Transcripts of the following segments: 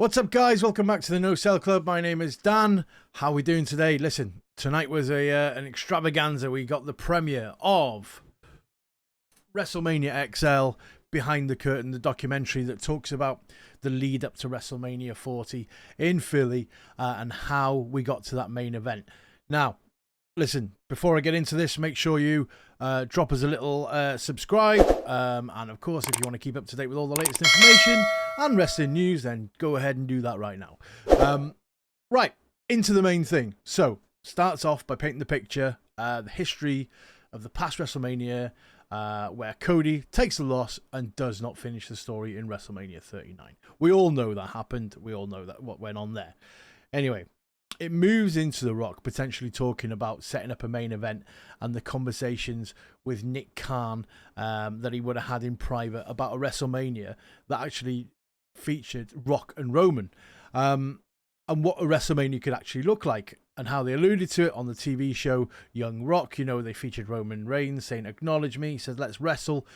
What's up, guys? Welcome back to the No Sell Club. My name is Dan. How are we doing today? Listen, tonight was an extravaganza. We got the premiere of Wrestlemania XL, Behind the Curtain, the documentary that talks about the lead up to Wrestlemania 40 in Philly and how we got to that main event. Now, listen, before I get into this, make sure you drop us a little subscribe. And of course, if you want to keep up to date with all the latest information and wrestling news, then go ahead and do that right now. Right, into the main thing. So, starts off by painting the picture, the history of the past WrestleMania, where Cody takes the loss and does not finish the story in WrestleMania 39. We all know that happened. We all know that what went on there. Anyway, it moves into The Rock potentially talking about setting up a main event and the conversations with Nick Khan that he would have had in private about a WrestleMania that actually featured Rock and Roman, and what a WrestleMania could actually look like, and how they alluded to it on the TV show Young Rock. You know, they featured Roman Reigns saying, "Acknowledge me." He says, "Let's wrestle."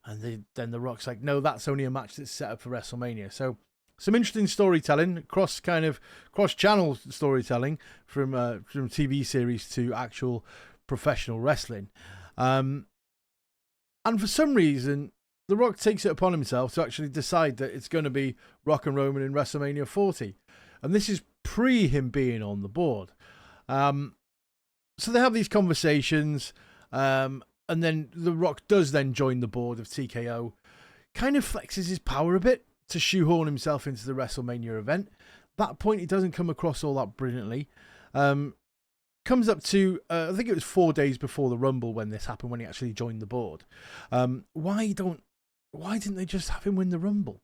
And then The Rock's like, "No, that's only a match that's set up for WrestleMania." So some interesting storytelling, cross-channel storytelling from TV series to actual professional wrestling. And for some reason, The Rock takes it upon himself to actually decide that it's going to be Rock and Roman in WrestleMania 40. And this is pre him being on the board. So they have these conversations, and then The Rock does then join the board of TKO, kind of flexes his power a bit to shoehorn himself into the WrestleMania event. That point, he doesn't come across all that brilliantly. Comes up to, I think it was 4 days before the Rumble when this happened, when he actually joined the board. Why didn't they just have him win the Rumble?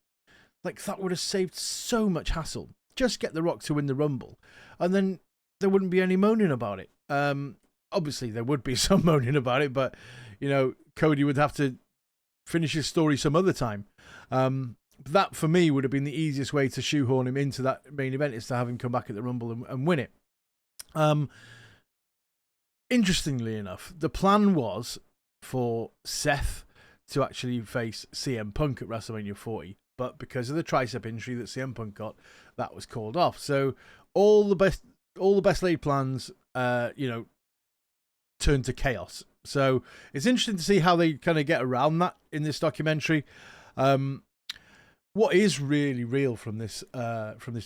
Like, that would have saved so much hassle. Just get The Rock to win the Rumble, and then there wouldn't be any moaning about it. Obviously, there would be some moaning about it, but, you know, Cody would have to finish his story some other time. That, for me, would have been the easiest way to shoehorn him into that main event, is to have him come back at the Rumble and win it. Interestingly enough, the plan was for Seth to actually face CM Punk at WrestleMania 40, but because of the tricep injury that CM Punk got, that was called off. So all the best laid plans, turned to chaos. So it's interesting to see how they kind of get around that in this documentary. What is really real from this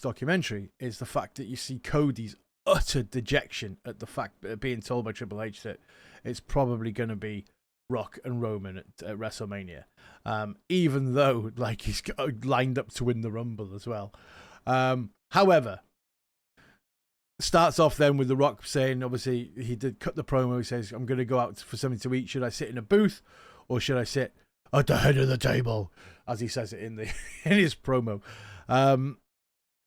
documentary is the fact that you see Cody's utter dejection at the fact that being told by Triple H that it's probably going to be Rock and Roman at WrestleMania, even though like he's lined up to win the Rumble as well. However, starts off then with The Rock saying, obviously he did cut the promo. He says, "I'm going to go out for something to eat. Should I sit in a booth or should I sit at the head of the table?" As he says it in his promo. And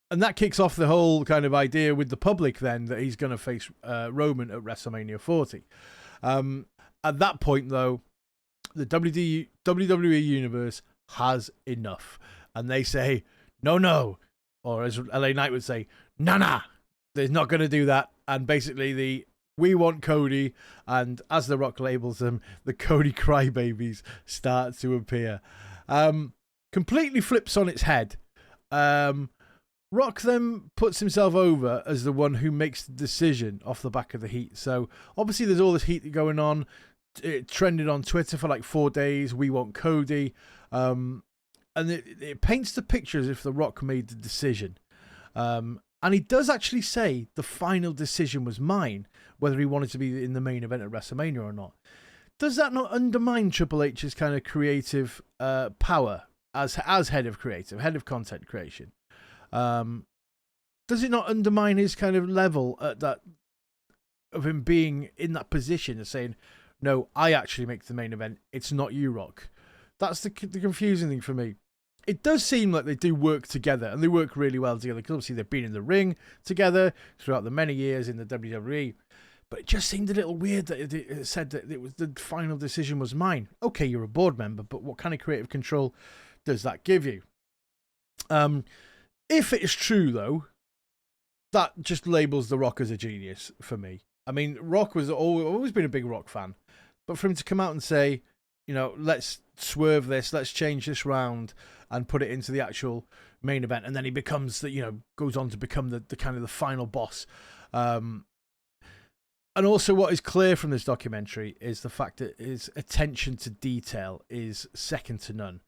that kicks off the whole kind of idea with the public then that he's going to face Roman at WrestleMania 40. At that point, though, the WWE Universe has enough. And they say, no. Or as LA Knight would say, nah. They're not going to do that. And basically, we want Cody. And as The Rock labels them, the Cody crybabies start to appear. Completely flips on its head. Rock then puts himself over as the one who makes the decision off the back of the heat. So obviously there's all this heat going on. It trended on Twitter for like 4 days. We want Cody. And it paints the picture as if The Rock made the decision. And he does actually say the final decision was mine, whether he wanted to be in the main event at WrestleMania or not. Does that not undermine Triple H's kind of creative power as head of content creation? Does it not undermine his kind of level at that of him being in that position of saying, "No, I actually make the main event. It's not you, Rock." That's the confusing thing for me. It does seem like they do work together, and they work really well together, because obviously they've been in the ring together throughout the many years in the WWE. But it just seemed a little weird that it said that it was the final decision was mine. Okay, you're a board member, but what kind of creative control does that give you? If it is true, though, that just labels The Rock as a genius for me. I mean, Rock was always been a big Rock fan, but for him to come out and say, let's swerve this, let's change this round and put it into the actual main event. And then he becomes goes on to become the kind of the final boss. And also what is clear from this documentary is the fact that his attention to detail is second to none.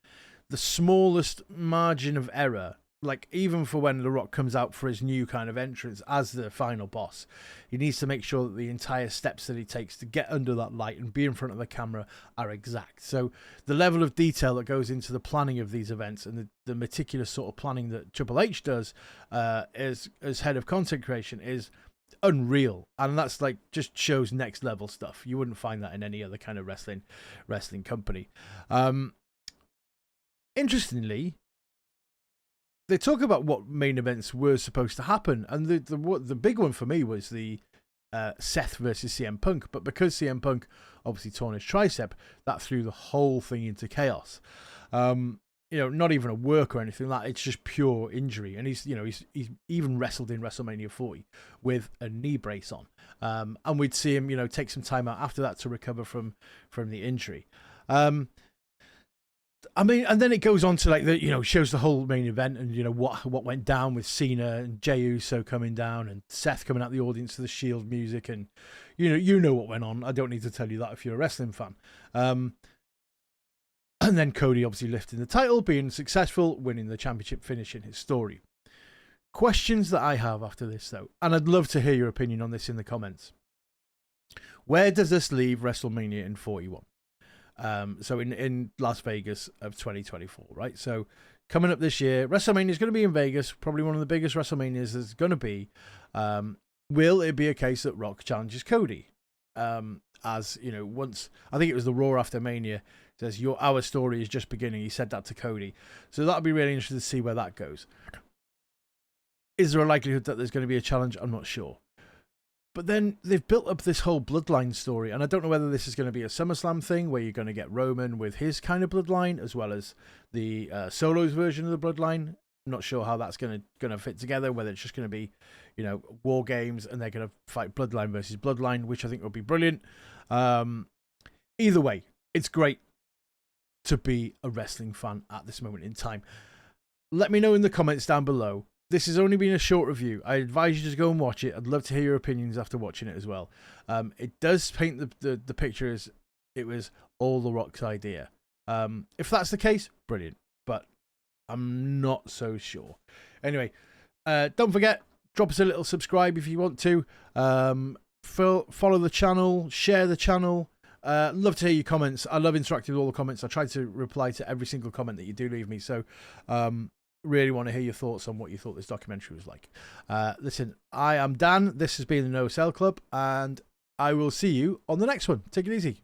The smallest margin of error, like even for when The Rock comes out for his new kind of entrance as the final boss, he needs to make sure that the entire steps that he takes to get under that light and be in front of the camera are exact. So the level of detail that goes into the planning of these events and the meticulous sort of planning that Triple H does as head of content creation is unreal, and that's like just shows next level stuff. You wouldn't find that in any other kind of wrestling company. Interestingly, they talk about what main events were supposed to happen, and the big one for me was the Seth versus CM Punk. But because CM Punk obviously torn his tricep, that threw the whole thing into chaos. Not even a work or anything like that. It's just pure injury, and he's even wrestled in WrestleMania 40 with a knee brace on. And we'd see him take some time out after that to recover from the injury. And then it goes on to shows the whole main event and what went down with Cena and Jey Uso coming down and Seth coming out the audience to the Shield music, and you know what went on. I don't need to tell you that if you're a wrestling fan. And then Cody obviously lifting the title, being successful, winning the championship, finishing his story. Questions that I have after this though, and I'd love to hear your opinion on this in the comments. Where does this leave WrestleMania in 41? So in Las Vegas of 2024, right? So coming up this year, WrestleMania is going to be in Vegas, probably one of the biggest WrestleManias there's going to be. Will it be a case that Rock challenges Cody? Once, I think it was the Raw after Mania, says our story is just beginning. He said that to Cody. So that'll be really interesting to see where that goes. Is there a likelihood that there's going to be a challenge? I'm not sure. But then they've built up this whole bloodline story, and I don't know whether this is going to be a SummerSlam thing where you're going to get Roman with his kind of bloodline as well as the Solos version of the bloodline. I'm not sure how that's going to fit together, whether it's just going to be, War Games and they're going to fight bloodline versus bloodline, which I think will be brilliant. Either way, it's great to be a wrestling fan at this moment in time. Let me know in the comments down below. This has only been a short review. I advise you to go and watch it. I'd love to hear your opinions after watching it as well. It does paint the picture as it was all The Rock's idea. If that's the case, brilliant. But I'm not so sure. Anyway, don't forget, drop us a little subscribe if you want to. Follow the channel, share the channel. Love to hear your comments. I love interacting with all the comments. I try to reply to every single comment that you do leave me. So, really want to hear your thoughts on what you thought this documentary was like. Listen, I am Dan. This has been the No Sell Club, and I will see you on the next one. Take it easy.